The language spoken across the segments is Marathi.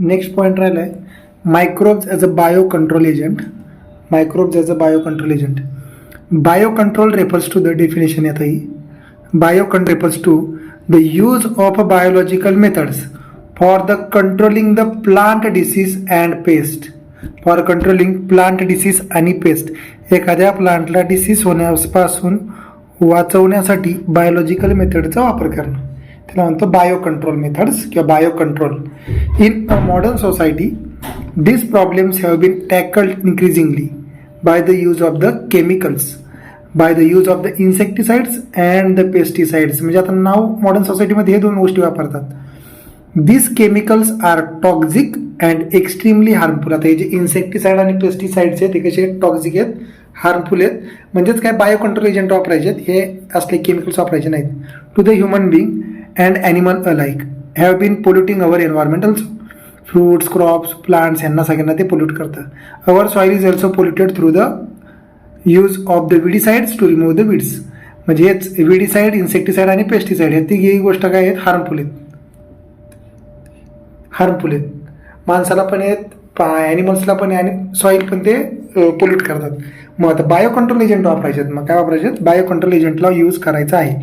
नेक्स्ट पॉईंट राहिला आहे microbes as a bio control agent. Microbes as a bio control agent. Bio control refers to the definition येत आहे. Bio control refers to the use of biological methods for the controlling the plant disease and pest. For controlling plant disease आणि पेस्ट. एखाद्या प्लांटला डिसीज होण्यापासून वाचवण्यासाठी बायोलॉजिकल मेथडचा वापर करणं त्याला म्हणतो बायो कंट्रोल मेथड्स किंवा bio control. In a modern society these problems have been tackled increasingly by the use of the chemicals, by the use of the insecticides and the pesticides. म्हणजे आता नाव मॉडर्न सोसायटीमध्ये हे दोन गोष्टी वापरतात. These chemicals are toxic and extremely harmful. आता हे जे इन्सेक्टिसाइड आणि पेस्टिसाइड्स आहेत ते कसे टॉक्झिक आहेत, हार्मफुल आहेत. म्हणजेच काय बायो कंट्रोल एजंट वापरायचे आहेत, हे असले केमिकल्स वापरायचे नाहीत. To the human being and animal alike have been polluting our environment also. Fruits, crops, plants यांना सगळ्यांना ते पोल्यूट करतं. Our soil is also polluted through the use of the weedicides to remove the weeds. म्हणजे हेच विडीसाइड, इन्सेक्टिसाइड आणि पेस्टिसाइड ह्या तिघी गोष्ट काय आहेत, हार्मफुल आहेत. हार्मफुल आहेत माणसाला पण आहेत, ॲनिमल्सला पण आहे आणि सॉईल पण ते पोल्यूट करतात. मग आता बायो कंट्रोल एजंट वापरायचे आहेत. मग काय वापरायचे आहेत, बायो कंट्रोल एजंटला यूज करायचा आहे.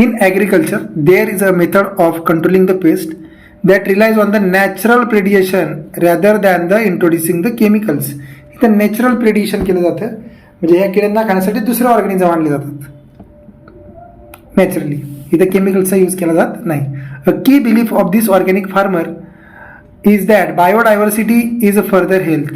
In agriculture there is a method of controlling the pest that relies on the natural predation rather than the introducing the chemicals. इथं नॅचरल प्रेडिशन केलं जातं म्हणजे या किड्यांना खाण्यासाठी दुसरे ऑर्गॅनिझम आणले जातात नॅचरली. इथं केमिकल्सचा यूज केला जात नाही. अ की belief of this organic farmer is that biodiversity is a further health.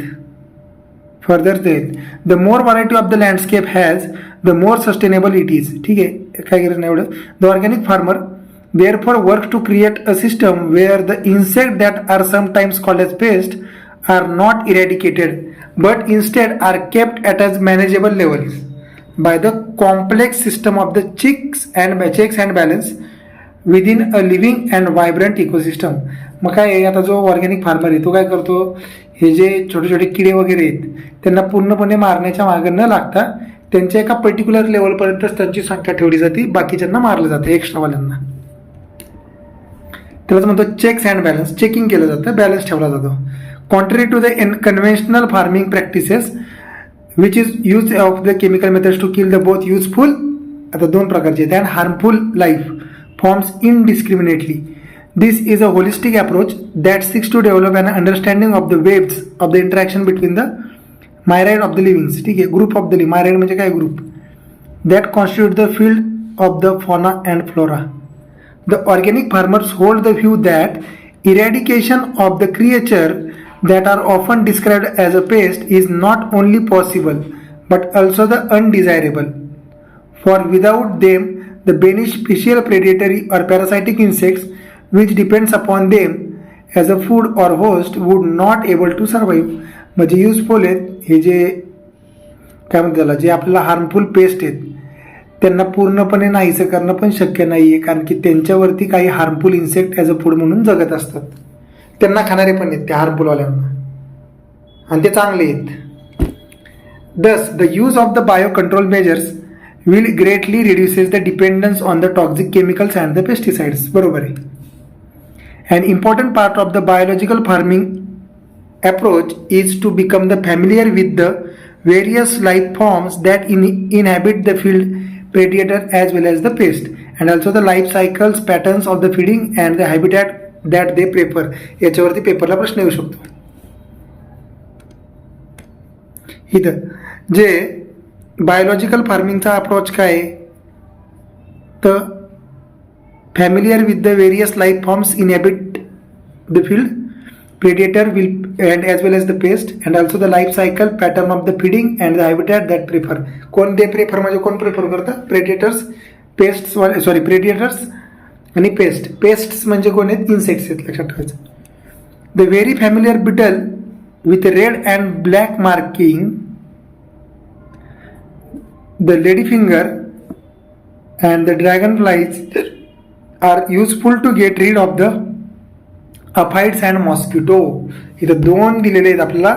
The more variety of the landscape has the more sustainable it is. ठीक आहे, काय गरज नाही एवढं. The organic farmer therefore works to create a system where the insects that are sometimes called as pests are not eradicated but instead are kept at a manageable levels by the complex system of the checks and balance within a living and vibrant ecosystem. मग काय आता जो ऑर्गॅनिक फार्मर आहे तो काय करतो, हे जे छोटे छोटे किडे वगैरे आहेत त्यांना पूर्णपणे मारण्याच्या मागे न लागता त्यांच्या एका पर्टिक्युलर लेवलपर्यंतच त्यांची संख्या ठेवली जाते, बाकीच्यांना मारलं जातं एक्स्ट्रावाल्यांना. त्यालाच म्हणतो चेक्स अँड बॅलन्स. चेकिंग केलं जातं, बॅलन्स ठेवला जातो. Contrary to the conventional farming practices which is use of the chemical methods to kill the both useful, आता दोन प्रकारचे आहेत, and harmful life forms indiscriminately. This is a holistic approach that seeks to develop an understanding of the waves of the interaction between the myriad of the livings. ठीक आहे, ग्रुप ऑफ द मायराइड म्हणजे काय, group that constitute the field of the फॉना and flora. The organic farmers hold the view that eradication of the creature that are often described as a pest is not only possible but also the undesirable. For without them, the beneficial predatory or parasitic insects which depends upon them as a food or host would not able to survive. म्हणजे युजफुल आहेत हे जे काय म्हणतात त्याला, जे आपल्याला हार्मफुल पेस्ट आहेत त्यांना पूर्णपणे नाहीसं करणं पण शक्य नाही आहे, कारण की त्यांच्यावरती काही harmful insect as a food म्हणून जगत असतात. त्यांना खाणारे पण आहेत त्या हार्मफुलवाल्यांना आणि ते चांगले आहेत. Thus the use of the bio control measures will greatly reduces the dependence on the toxic chemicals and the pesticides. बरोबर आहे. And important part of the biological farming approach is to become the familiar with the various life forms that inhabit the field, predator as well as the pest, and also the life cycles, patterns of the feeding and the habitat that they prefer. याच्यावरती पेपरला प्रश्न येऊ शकतो. इथं जे बायोलॉजिकल फार्मिंगचा अप्रोच काय आहे, तर familiar with the various life forms inhabit the field, predator will and as well as the pest, and also the life cycle, pattern of the feeding and the habitat that prefer. कोण ते प्रेफर म्हणजे कोण प्रेफर करतं, प्रेडेटर्स, पेस्ट्स, सॉरी प्रेडेटर्स आणि पेस्ट. पेस्ट्स म्हणजे कोण आहेत, इन्सेक्ट्स आहेत, लक्षात ठेवायचं. The very familiar beetle with red and black marking, the lady finger and the dragonflies are useful to get rid of the aphids and mosquito. इथं दोन दिलेले आहेत आपल्याला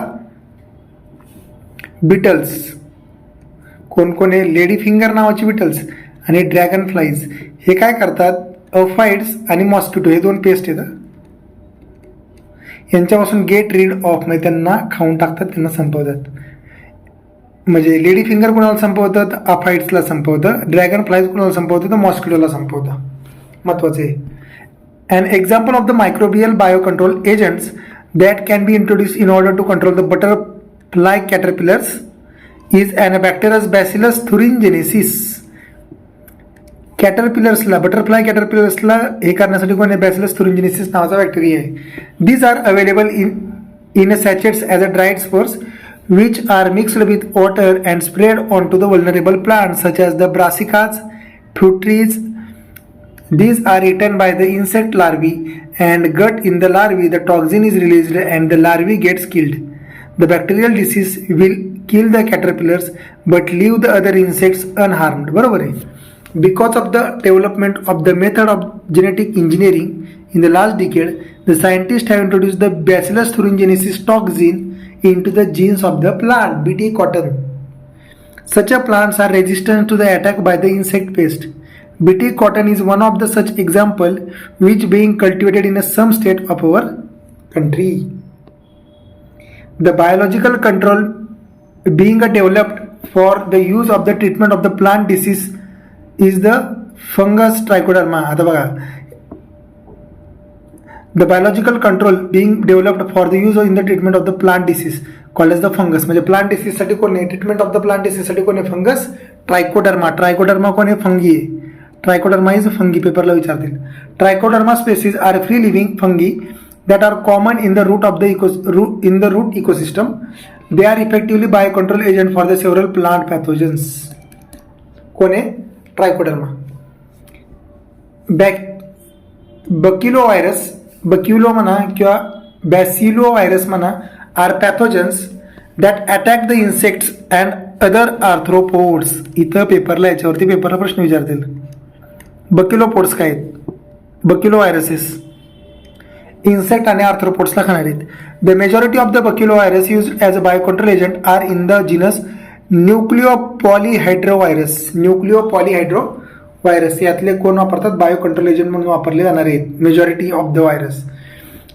बिटल्स. कोण कोण आहे, लेडी फिंगर नावाची बिटल्स आणि ड्रॅगन फ्लाईज. हे काय करतात, अफाइड्स आणि मॉस्किटो हे दोन पेस्ट आहेत. यांच्यापासून गेट रीड ऑफ म्हणजे त्यांना खाऊन टाकतात, त्यांना संपवतात. म्हणजे लेडी फिंगर कोणाला संपवतात, अफाईट्सला संपवतं. ड्रॅगन फ्लायज कोणाला संपवतं, तर मॉस्किटोला संपवतं. महत्वाचे आहे. An example of the microbial biocontrol agents that can be introduced in order to control the butterfly caterpillars is Anabacterus bacillus thuringiensis. कॅटरपिलर्सला, बटरफ्लाय कॅटरपिलर्सला हे करण्यासाठी कोण आहे, बॅसिलस thuringiensis नावाचा बॅक्टेरिया आहे. These are available in sachets as a dried spores which are mixed with water and spread onto the vulnerable plants such as the brassicas, fruit trees. These are eaten by the insect larvae and gut in the larvae the toxin is released and the larvae gets killed. The bacterial disease will kill the caterpillars but leave the other insects unharmed. बरोबर आहे. Because of the development of the method of genetic engineering in the last decade, the scientists have introduced the Bacillus thuringiensis toxin into the genes of the plant BT cotton. Such a plants are resistant to the attack by the insect pest. BT cotton is one of the such example which being cultivated in some state of our country. The biological control being developed for the use of the treatment of the plant disease is the fungus trichoderma. आता बघा, the biological control being developed for the use in the treatment of the plant disease called as the fungus. म्हणजे प्लांट डिसीज साठी कोण आहे, treatment of the plant disease साठी कोण आहे, फंगस. ट्रायकोडर्मा, ट्रायकोडर्मा कोण आहे, फंगी आहे. ट्रायकोडर्मा इज फंगी, पेपरला विचारतील. Trichoderma species are free living fungi that are common in the root of the root ecosystem. They are effectively bio control agent for the several plant pathogens. कोण आहे, ट्रायकोडर्मा. बकिलो व्हायरस, बक्युलो म्हणा किंवा बॅसिलो व्हायरस म्हणा, are pathogens that attack the insects and other arthropods. इथं पेपरला याच्यावरती पेपरला प्रश्न विचारतील. बक्युलोपोड्स काय आहेत, बक्युलो व्हायरसेस इन्सेक्ट आणि आर्थ्रोपोड्सला खाणार आहेत. The majority of the baculovirus use as a biocontrol agent are in the genus nucleopolyhedrovirus. Nucleopolyhedrovirus यातले कोण वापरतात, बायो कंट्रोल एजंट म्हणून वापरले जाणार आहेत. Majority of the virus.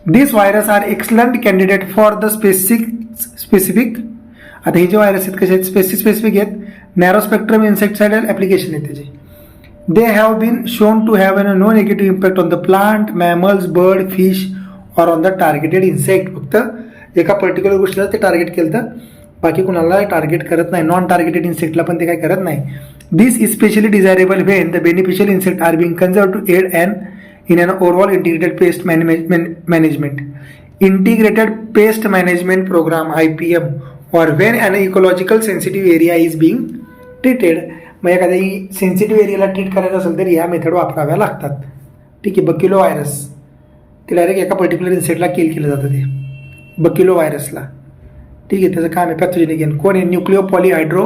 This virus are excellent candidate for the specific. आता हे जे व्हायरस आहेत कसे आहेत, स्पेसिफिक आहेत. नॅरो स्पेक्ट्रम इन्सेक्टिसाइडल ॲप्लिकेशन आहेत त्याचे. They have been shown to have an no negative impact on the plant, mammals, bird, fish or on the targeted insect. फक्त एका पर्टिक्युलर गोष्टीला ते टार्गेट केलं तर बाकी कुणाला टार्गेट करत नाही. नॉन टार्गेटेड इन्सेक्टला पण ते काय करत नाही. This is specially desirable when the beneficial insect are being conserve to aid in an overall integrated pest management. Integrated pest management programme IPM or when an ecological sensitive area is being treated. मग एखाद्या सेन्सिटिव्ह एरियाला ट्रीट करायचं असेल तर या मेथड वापराव्या लागतात. ठीक आहे. बक्युलो व्हायरस ते डायरेक्ट एका पर्टिक्युलर इन्सेक्टला किल केलं जातं ते बक्युलो व्हायरसला. ठीक आहे. त्याचं काम आहे पॅथोजेनिक एजंट. कोण आहे, न्यूक्लिओ पॉलीहायड्रो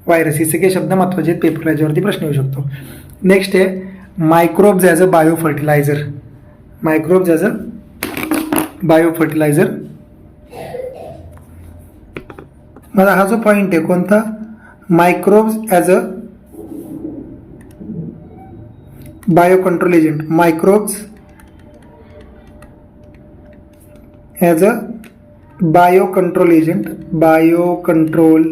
व्हायरस. हे सगळे शब्द महत्त्वाचे आहेत, पेपरला याच्यावरती प्रश्न येऊ शकतो. नेक्स्ट आहे microbes as a bio fertiliser. Microbes as a bio fertilizer. माझा हा जो पॉईंट आहे कोणता, microbes as a bio control agent. Microbes as a bio control agent. Bio control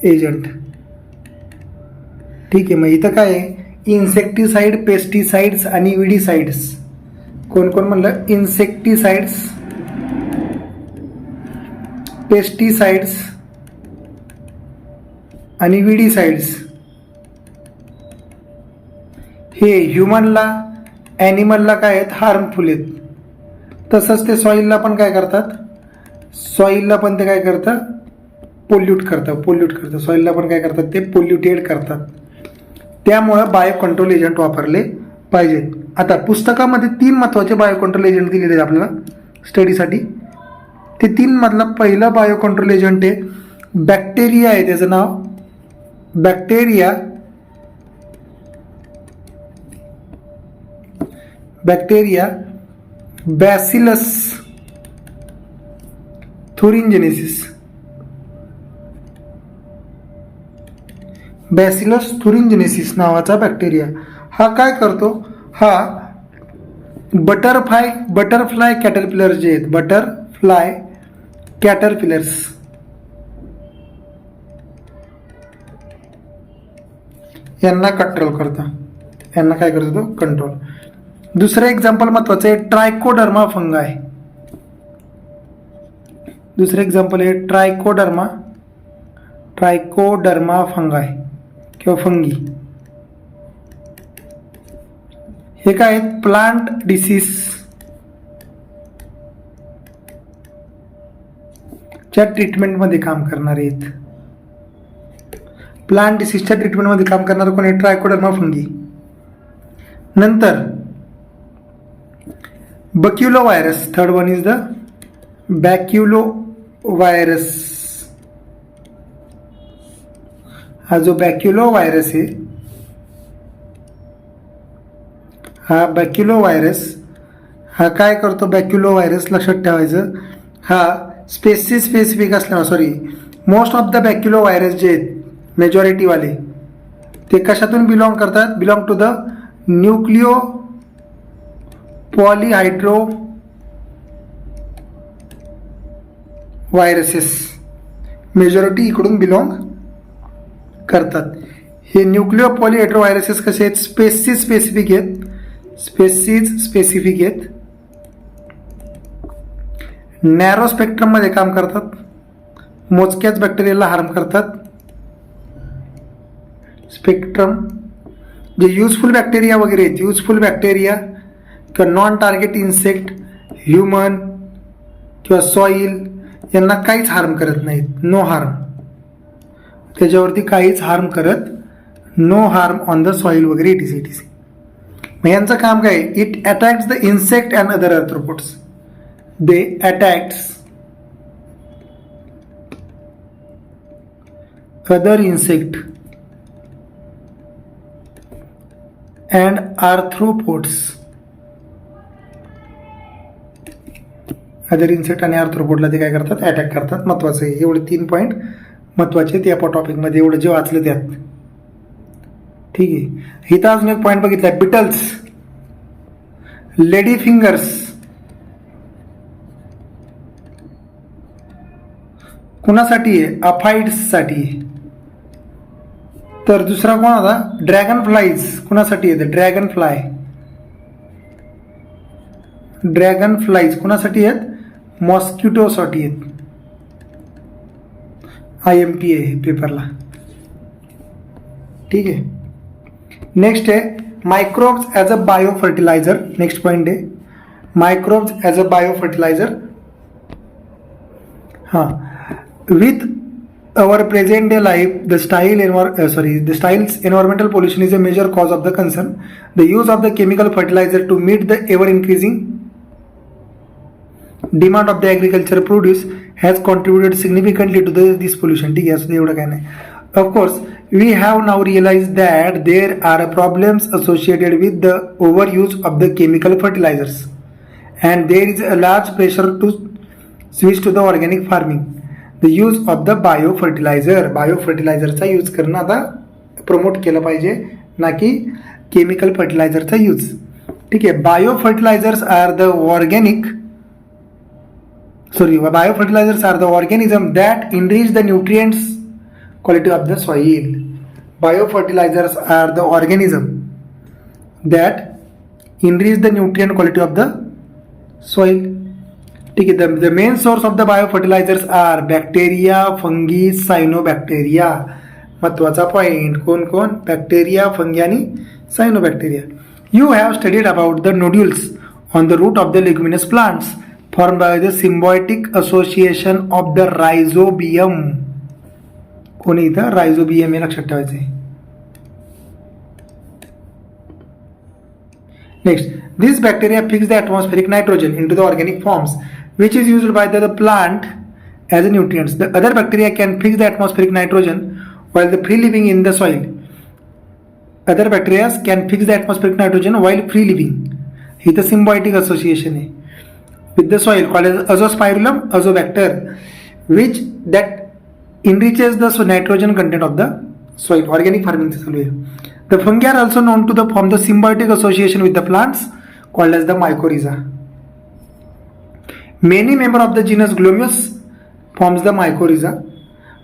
agent. ठीक आहे. मग इथं काय आहे, इन्सेक्टिसाइड, पेस्टिसाइड्स आणि विडीसाइड्स. कोण कोण म्हणलं, इन्सेक्टिसाइड्स, पेस्टिसाइड्स आणि विडीसाइड्स. हे ह्युमनला, ॲनिमलला काय आहेत, हार्मफुल आहेत. तसंच ते सॉईलला पण काय करतात, सॉईलला पण ते काय करतात, पोल्यूट करतात. सॉईलला पण काय करतात, ते पोल्युटेड करतात. त्यामुळं बायो कंट्रोल एजंट वापरले पाहिजेत. आता पुस्तकामध्ये 3 महत्त्वाचे बायो कंट्रोल एजंट दिलेले आहेत आपल्याला स्टडीसाठी. ते 3 मधला पहिला बायो कंट्रोल एजंट आहे बॅक्टेरिया आहे. त्याचं नाव bacteria bacillus thuringiensis. Bacillus thuringiensis नावाचा बॅक्टेरिया. हा काय करतो, हा बटरफ्लाय कॅटरपिलर्स जे आहेत, बटरफ्लाय कॅटरपिलर्स यांना कंट्रोल करतो, यांना काय करतो तो कंट्रोल. दुसरं एक्झाम्पल महत्वाचं आहे, ट्रायकोडर्मा फंगाय. दुसरं एक्झाम्पल आहे ट्रायकोडर्मा फंगाय किंवा फंगी. हे काय आहेत, प्लांट डिसीज च्या ट्रीटमेंटमध्ये काम करणारे आहेत. प्लांट डिसीजच्या ट्रीटमेंटमध्ये काम करणारे कोण आहे, ट्रायकोडर्मा फंगी. नंतर baculovirus, third one is the baculovirus. हा जो बॅक्युलो व्हायरस आहे, हा बॅक्युलो व्हायरस हा काय करतो, बॅक्युलो व्हायरस लक्षात ठेवायचं, हा स्पेसिफिक असल्यामुळे, sorry, most of the baculovirus जे आहेत मेजॉरिटीवाले ते कशातून बिलॉंग करतात, belong to the nucleopolyhedroviruses. Majority इकडून बिलॉंग करतात. हे न्यूक्लिओ पॉलीहायड्रो व्हायरसेस कसे आहेत, स्पेसिफिक आहेत, नॅरो स्पेक्ट्रममध्ये काम करतात, मोजक्याच बॅक्टेरियाला हार्म करतात. स्पेक्ट्रम जे युजफुल बॅक्टेरिया वगैरे आहेत, युजफुल बॅक्टेरिया किंवा नॉन टार्गेट इन्सेक्ट, ह्युमन किंवा सॉईल यांना काहीच हार्म करत नाहीत, नो हार्म, त्याच्यावरती काहीच हार्म करत, no harm on the soil वगैरे etc. मग यांचं काम काय, it attacks the insect and other arthropods. They attacks other insect and arthropods. Other insect आणि आर्थ्रोपोडला ते काय करतात, अटॅक करतात. महत्वाचं आहे, एवढे 3 पॉईंट महत्वाचे आहेत या टॉपिकमध्ये, एवढं जे वाचलं त्यात. ठीक आहे. इथं अजून एक पॉईंट बघितला, बिटल्स, लेडी फिंगर्स कुणासाठी आहे, अफाइड्ससाठी आहे. तर दुसरा कोण होता, ड्रॅगन फ्लाईज कुणासाठी आहे, ड्रॅगन फ्लाईज कुणासाठी आहेत, मॉस्किटोसाठी आहेत. IMP आहे पेपरला. ठीक आहे. नेक्स्ट आहे microbes as a bio fertiliser. Next point आहे microbes as a bio fertiliser. हां, with our present day life, the styles environmental pollution is a major cause of the concern. The use of the chemical fertilizer to meet the ever increasing demand of the agriculture produce has contributed significantly to this pollution. ठीक आहे, असं एवढं काय नाही. Of course, we have now realized that there are problems associated with the overuse of the chemical fertilizers, and there is a large pressure to switch to the organic farming. The use of the bio फर्टिलायझरचा यूज करणं आता प्रमोट केलं पाहिजे, ना की केमिकल फर्टिलायझरचा यूज. ठीक आहे. Biofertilisers are the organism that enrich the nutrients quality of the soil. Biofertilisers are the organism that enrich the nutrient quality of the soil. ठीक आहे. The main source of the biofertilisers are bacteria, fungi, cyanobacteria. महत्वाचा पॉईंट, कोण कोण, बॅक्टेरिया, फंगी आणि cyanobacteria. You have studied about the nodules on the root of the leguminous plants form by the symbiotic association of the rhizobium. कोणी इथं रायझोबियम हे लक्षात ठेवायचं आहे. Next, this bacteria fix the atmospheric nitrogen into the organic forms which is used by the plant as a nutrients. The other bacteria can fix the atmospheric nitrogen while the free living in the soil. Other bacteria can fix the atmospheric nitrogen while free living. He the symbiotic association with the soil called as Azospirillum azobacter, which that enriches the nitrogen content of the soil. Organic farming चालू आहे. The fungi are also known to form the symbiotic association with the plants called as the mycorrhiza. Many members of the genus Glomus forms the mycorrhiza.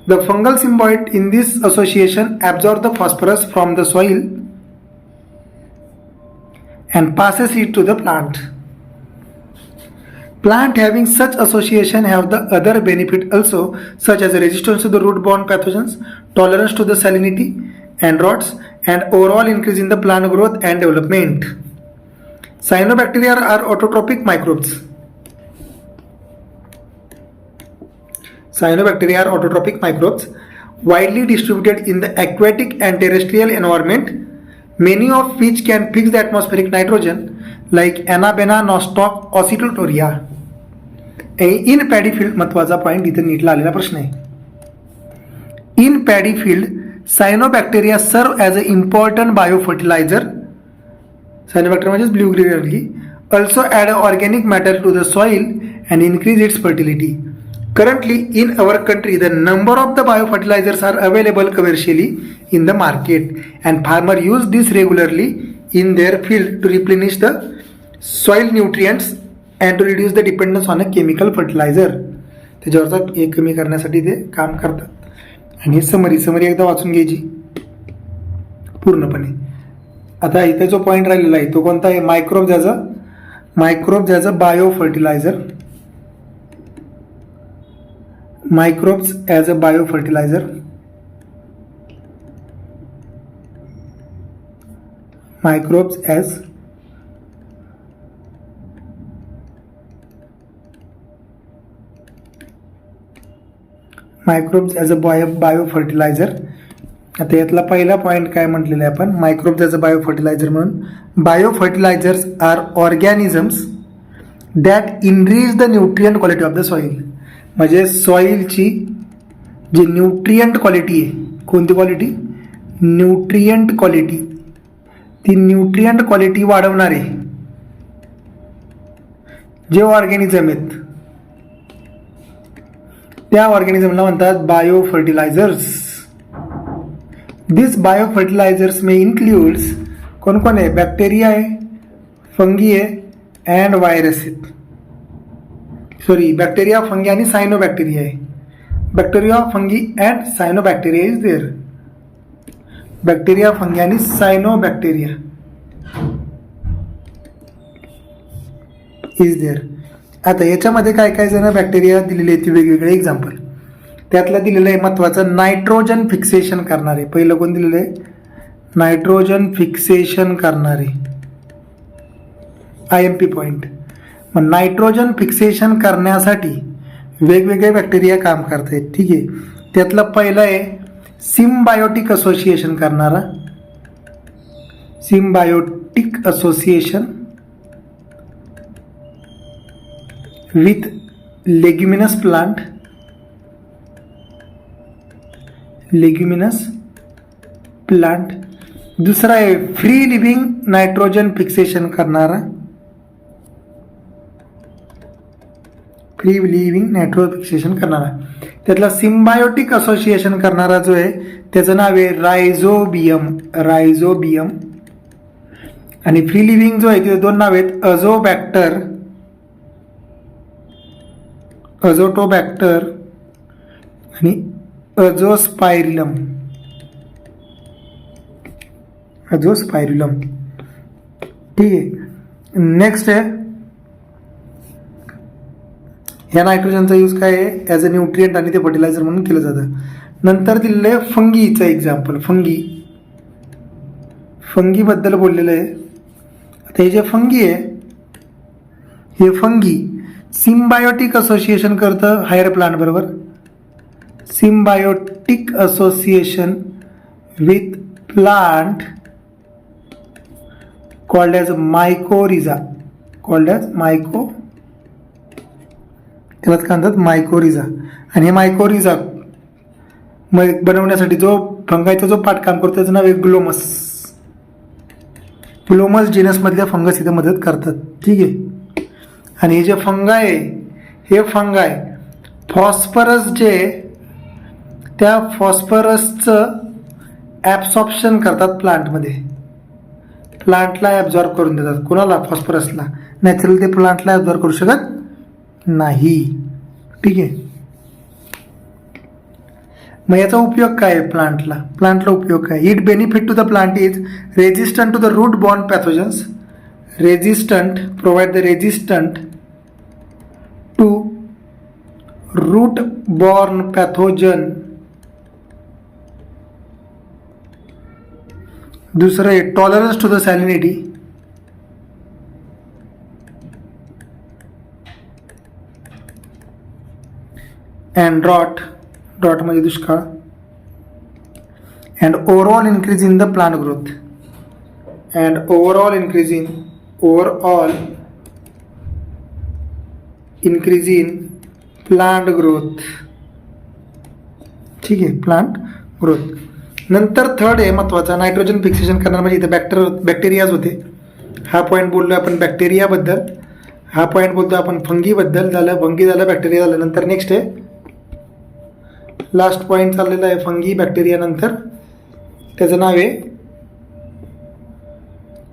The fungal symbiote in this association absorbs the phosphorus from the soil and passes it to the plant. Plant having such association have the other benefit also, such as resistance to the root-borne pathogens, tolerance to the salinity and rots, and overall increase in the plant growth and development. Cyanobacteria are autotrophic microbes. Cyanobacteria are autotrophic microbes widely distributed in the aquatic and terrestrial environment, many of which can fix the atmospheric nitrogen, like Anabaena, Nostoc, Ocelotoria. In paddy field महत्वाचा पॉईंट इथे नीटला आलेला प्रश्न आहे. इन पॅडी फील्ड सायनोबॅक्टेरिया सर्व as a important biofertiliser. Cyanobacteria म्हणजेच blue green algae also add organic matter to the soil and increase its fertility. Currently in our country the number of the biofertilizers are available commercially in the market and farmer use this regularly in their field to replenish the soil nutrients and to reduce the dependence on a chemical fertilizer. त्याच्यावरचा हे कमी करण्यासाठी ते काम करतात. आणि हे समरी एकदा वाचून घ्यायची पूर्णपणे. आता इथे जो पॉईंट राहिलेला आहे तो कोणता आहे? Microbes as a bio fertiliser. Microbes as a bio fertiliser. Microbes as a biofertiliser. आता यातला पहिला पॉईंट काय म्हटलेला आहे आपण? मायक्रोब्स ॲज अ बायोफर्टिलायझर म्हणून. Biofertilisers are organisms that enrich the nutrient quality of the soil. म्हणजे सॉईलची जी न्यूट्रियंट क्वालिटी आहे, कोणती क्वालिटी? Nutrient quality. ती न्यूट्रियंट क्वालिटी वाढवणारे जे ऑर्गॅनिझम आहेत त्या ऑर्गॅनिझमला म्हणतात बायोफर्टिलायझर्स. दिस बायोफर्टिलायझर्स मे इन्क्ल्यूड्स कोण कोण आहे? बॅक्टेरिया आहे, फंगी आहे अँड व्हायरस आहेत. सॉरी, बॅक्टेरिया, फंगी आणि सायनोबॅक्टेरिया आहे. Bacteria, fungi and cyanobacteria is there. Bacteria, fungi आणि सायनोबॅक्टेरिया इज देअर. आता याच्यामध्ये काय काय जण बॅक्टेरिया दिलेले आहेत वेगवेगळे एक्झाम्पल. त्यातलं दिलेलं आहे महत्वाचं नायट्रोजन फिक्सेशन करणारे. पहिलं कोण दिलेलं आहे? नायट्रोजन फिक्सेशन करणारे. IMP point. मग नायट्रोजन फिक्सेशन करण्यासाठी वेगवेगळे बॅक्टेरिया काम करतात. ठीक आहे. त्यातलं पहिलं आहे सिम्बायोटिक असोसिएशन करणारा. Symbiotic association with leguminous plant. दुसरा आहे फ्री लिव्हिंग नायट्रोजन फिक्सेशन करणारा. त्यातला सिम्बायोटिक असोसिएशन करणारा जो आहे त्याचं नाव आहे रायझोबियम. आणि फ्री लिव्हिंग जो आहे तिथे दोन नाव आहेत, अझोटोबॅक्टर आणि अझोस्पायरिलम. ठीक आहे. नेक्स्ट आहे ह्या नायट्रोजनचा यूज काय आहे? ॲज अ न्यूट्रियंट आणि ते फर्टिलायझर म्हणून केलं जातं. नंतर दिलेलं आहे फंगीचं एक्झाम्पल. फंगीबद्दल बोललेलं आहे. आता हे जे फंगी आहे हे फंगी सिम्बायोटिक असोसिएशन करतं हायर प्लांट बरोबर. Symbiotic association with plant called as mycorrhiza. त्यालाच काय म्हणतात? मायकोरिझा. आणि हे मायकोरिझा बनवण्यासाठी जो फंगायचा जो पार्ट काम करतो त्याचं नाव आहे ग्लोमस. जीनसमधल्या फंगस इथे मदत करतात. ठीक आहे. आणि हे जे फंगाय आहे हे फंगाय फॉस्फरस जे त्या फॉस्फरसचं ॲब्सॉर्प्शन करतात प्लांटमध्ये. प्लांटला ॲब्झॉर्ब करून देतात. कोणाला? फॉस्फरसला. नॅचरल ते प्लांटला ॲब्झॉर्ब करू शकत नाही. ठीक आहे. मग याचा उपयोग काय आहे प्लांटला उपयोग काय? It benefit to the plant is resistant to the root borne pathogens, provide the resistant to root borne pathogen. दुसरं आहे tolerance to the salinity, and drought म्हणजे दुष्काळ, and overall increase in the plant growth, overall increase in plant growth. ठीक आहे, प्लांट ग्रोथ. नंतर थर्ड आहे महत्त्वाचा, नायट्रोजन फिक्सेशन करणार म्हणजे इथे बॅक्टेरियाज होते. हा पॉईंट बोललो आपण बॅक्टेरियाबद्दल, हा पॉईंट बोलतो आपण फंगीबद्दल. झालं फंगी, झालं बॅक्टेरिया, झालं. नंतर नेक्स्ट आहे लास्ट पॉईंट चाललेला आहे फंगी बॅक्टेरिया नंतर, त्याचं नाव आहे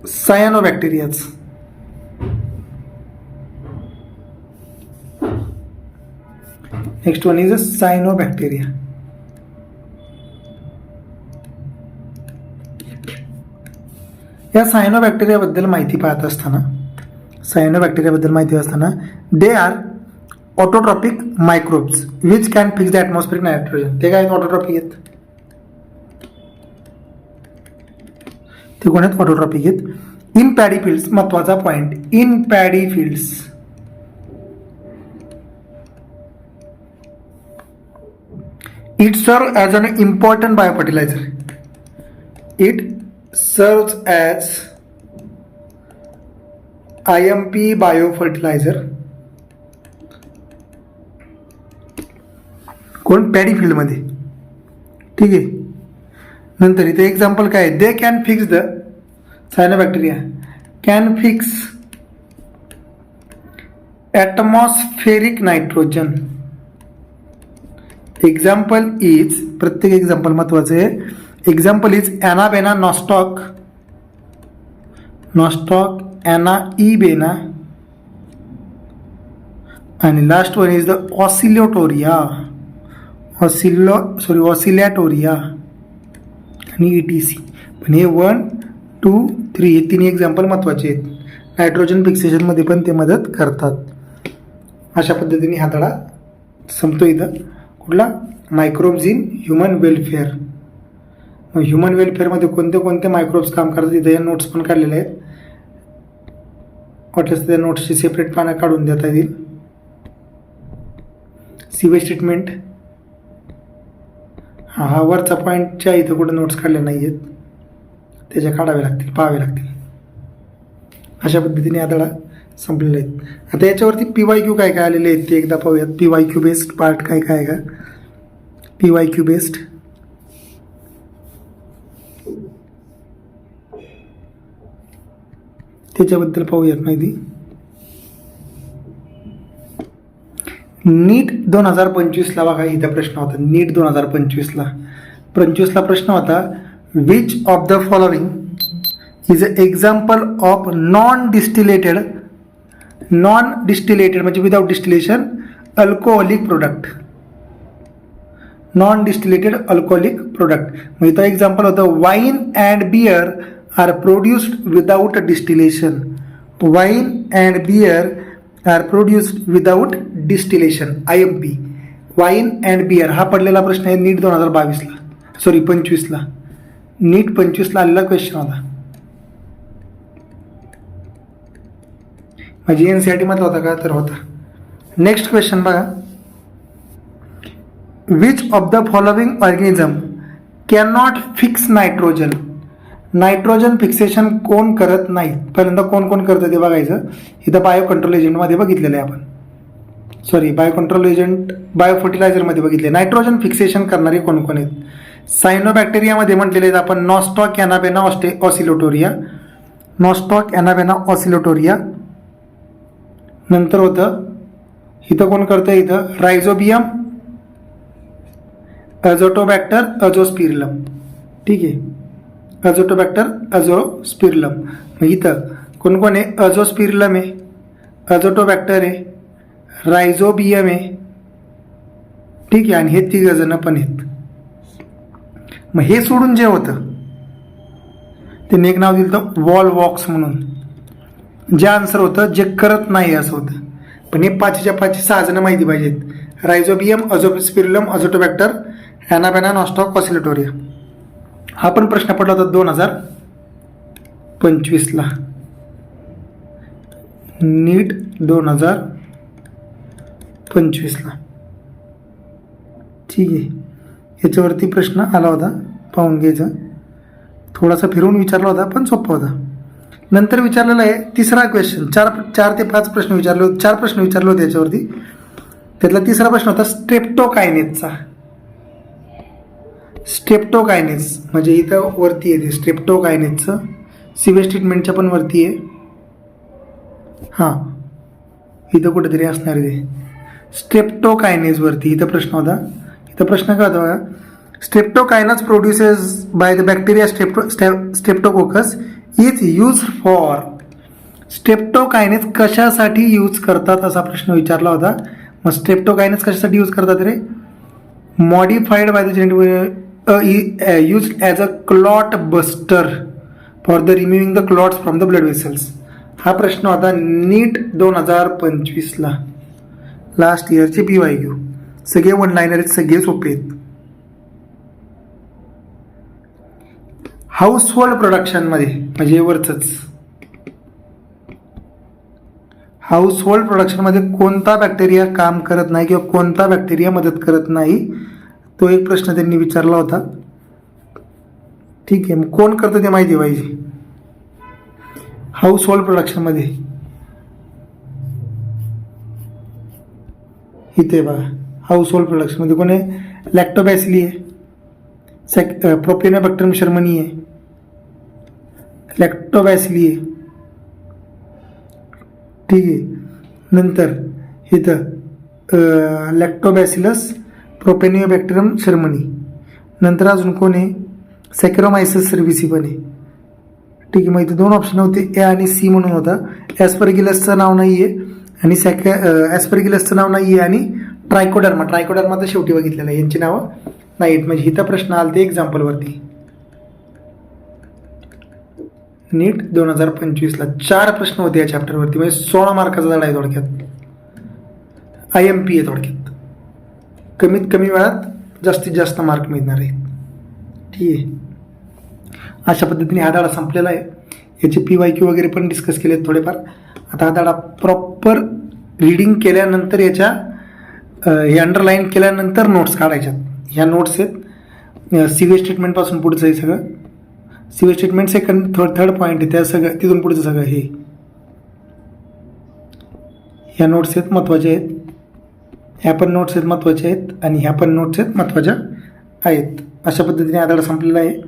cyanobacterias. Next one is a cyanobacteria. या सायनोबॅक्टेरियाबद्दल माहिती पाहत असताना they are autotrophic microbes which can fix the atmospheric nitrogen. ते काय ऑटोट्रॉपिक आहेत? ते कोण आहेत? ऑटोट्रॉपिक आहेत. इन पॅडी फील्ड्स, महत्वाचा point, in paddy fields it serve as an important biofertiliser. It serves as IMP biofertiliser. कोण? पॅडी फील्डमध्ये. ठीक आहे. नंतर इथे एक्झाम्पल काय? They can fix the cyanobacteria can fix atmospheric nitrogen. Example is, प्रत्येक एक्झाम्पल महत्वाचं आहे. एक्झाम्पल इज ॲनाबेना नॉस्टॉक, ॲना इबेना, आणि last one is the Oscillatoria आणि ETC. पण हे 1, 2, 3 हे तिन्ही एक्झाम्पल महत्त्वाचे आहेत. नायट्रोजन फिक्सेशनमध्ये पण ते मदत करतात. अशा पद्धतीने हा धडा संपतो. इथं कुठला? Microbes in human welfare. मग ह्युमन वेलफेअरमध्ये कोणते कोणते मायक्रोब्स काम करतात इथं या नोट्स पण काढलेल्या आहेत. वाटल्यास त्या नोट्सची सेपरेट पानं काढून देता येईल. सीवेज ट्रीटमेंट, हा वरचा पॉईंटच्या इथं कुठं नोट्स काढल्या नाही आहेत, त्याच्या काढावे लागतील, पाहावे लागतील. अशा पद्धतीने हा धडा संपलेला आहे. आता याच्यावरती PYQ काय काय आलेले आहेत ते एकदा पाहूयात. PYQ बेस्ड पार्ट काय काय आहे का? PYQ बेस्ड त्याच्याबद्दल पाहूयात माहिती. नीट 2025ला बघा इथं प्रश्न होता. नीट 2025ला प्रश्न होता, which of the following is a example of non distillated म्हणजे without distillation alcoholic product. Non distillated alcoholic product. मग इथं एक्झाम्पल होतं, wine and beer are produced without distillation. Wine and beer are produced without distillation, IMP. Wine and beer हा पडलेला प्रश्न आहे नीट 2022ला, सॉरी 25ला. नीट 25ला आलेला क्वेश्चन होता. म्हणजे NCERT मध्ये होता का? तर होता. नेक्स्ट क्वेश्चन बघा, which of the following organism can not fix nitrogen. Nitrogen fixation कोण करत नाही? पहिल्यांदा कोण कोण करतं ते बघायचं. इथं बायो कंट्रोल एजंटमध्ये बघितलेलं आहे आपण, sorry bio control agent bio फर्टिलायझरमध्ये बघितले. नायट्रोजन फिक्सेशन करणारे कोण कोण आहेत? सायनोबॅक्टेरियामध्ये म्हटलेले आहेत आपण नॉस्टॉक ॲनाबेना ऑसिलोटोरिया. नंतर होतं इथं कोण करतं? इथं रायझोबियम, अझोटोबॅक्टर, अझोस्पिरिलम. ठीक आहे, अझोटोबॅक्टर अझोस्पिरलम. मग इथं कोण आहे? अझोस्पिरलम आहे, अझोटोबॅक्टर आहे, रायझोबियम आहे, ठीक आहे, आणि हे तिघजण पण आहेत. मग हे सोडून जे होतं त्यांनी एक नाव दिलं होतं वॉलवॉक्स म्हणून. जे आन्सर होतं जे करत नाही असं होतं. पण हे 5च्या 5 6 जण माहिती पाहिजेत. Rhizobium, Azospirillum, Azotobacter, Anabaena, Nostoc, Oscillatoria. हा पण प्रश्न पडला होता 2025ला, नीट 2025ला. ठीक आहे, याच्यावरती प्रश्न आला होता, पाहून घ्यायचा. थोडासा फिरवून विचारला होता पण सोपा होता. नंतर विचारलेला आहे तिसरा क्वेश्चन. 4 ते 5 प्रश्न विचारले होते, 4 प्रश्न विचारले होते याच्यावरती. त्यातला तिसरा प्रश्न होता स्ट्रेप्टोकायनेजचा. स्ट्रेप्टोकायनेज म्हणजे इथं वरती येते स्ट्रेप्टोकायनेजचं, सिवेज ट्रीटमेंटच्या पण वरती आहे. हां, इथं कुठेतरी असणार आहे ते स्ट्रेप्टोकायनेजवरती. इथं प्रश्न होता. इथं प्रश्न काय होता बघा, streptokinase produces by the bacteria streptococcus is use for. Streptokinase कशासाठी यूज करतात असा प्रश्न विचारला होता. मग स्ट्रेप्टोकायनेज कशासाठी यूज करतात रे? Modified by the use as a clot buster for the removing the clots from the blood vessels. हा प्रश्न होता नीट 2025ला, लास्ट इयरचे PYQ. सगळे वन लाईनर आहेत, सगळे सोपे आहेत. हाऊसहोल्ड प्रोडक्शनमध्ये म्हणजे वरचंच, हाऊसहोल्ड प्रोडक्शनमध्ये कोणता बॅक्टेरिया काम करत नाही किंवा कोणता बॅक्टेरिया मदत करत नाही, तो एक प्रश्न त्यांनी विचारला होता. ठीक आहे, मग कोण करतं ते माहिती पाहिजे. हाऊसहोल्ड प्रोडक्शनमध्ये इथे बघा, हाऊसहोल्ड प्रोडक्शनमध्ये कोण आहे? लॅक्टोबॅसिली आहे, प्रोपियोनोबॅक्टरम शर्मनी आहे, लॅक्टोबॅसिली आहे. ठीक आहे, नंतर इथं लॅक्टोबॅसिलस, प्रोपेनियोबॅक्टरम शर्मनी. नंतर अजून कोण आहे? सॅकरोमायसिस सर्व्हिसी पण आहे. ठीक आहे, मग इथे 2 ऑप्शन होते, ए आणि सी म्हणून होता. ॲस्परगिलसचं नाव नाही आहे आणि ॲस्परगिलसचं नाव नाही आहे आणि ट्रायकोडर्मा तर शेवटी बघितलेलं आहे, यांची नावं नाहीत. म्हणजे इथं प्रश्न आला ते एक्झाम्पलवरती. नीट 2025ला 4 प्रश्न होते या चॅप्टरवरती, म्हणजे 16 मार्काचा धडा आहे थोडक्यात. IMP आहे थोडक्यात. कमीत कमी वेळात जास्तीत जास्त मार्क मिळणार आहेत. ठीक आहे, अशा पद्धतीने हा धडा संपलेला आहे. याचे PYQ वगैरे पण डिस्कस केले आहेत थोडेफार. आता हा धडा प्रॉपर रीडिंग केल्यानंतर याच्या हे अंडरलाईन केल्यानंतर नोट्स काढायच्यात. ह्या नोट्स आहेत सिवेज ट्रीटमेंटपासून पुढचं आहे सगळं. Sewage treatment second third point आहे, त्या सगळं तिथून पुढचं सगळं हे ह्या नोट्स आहेत महत्त्वाच्या आहेत. ह्या पण नोट्स आहेत महत्त्वाच्या आहेत आणि ह्या पण नोट्स आहेत महत्त्वाच्या आहेत. अशा पद्धतीने हा धडा संपलेला आहे.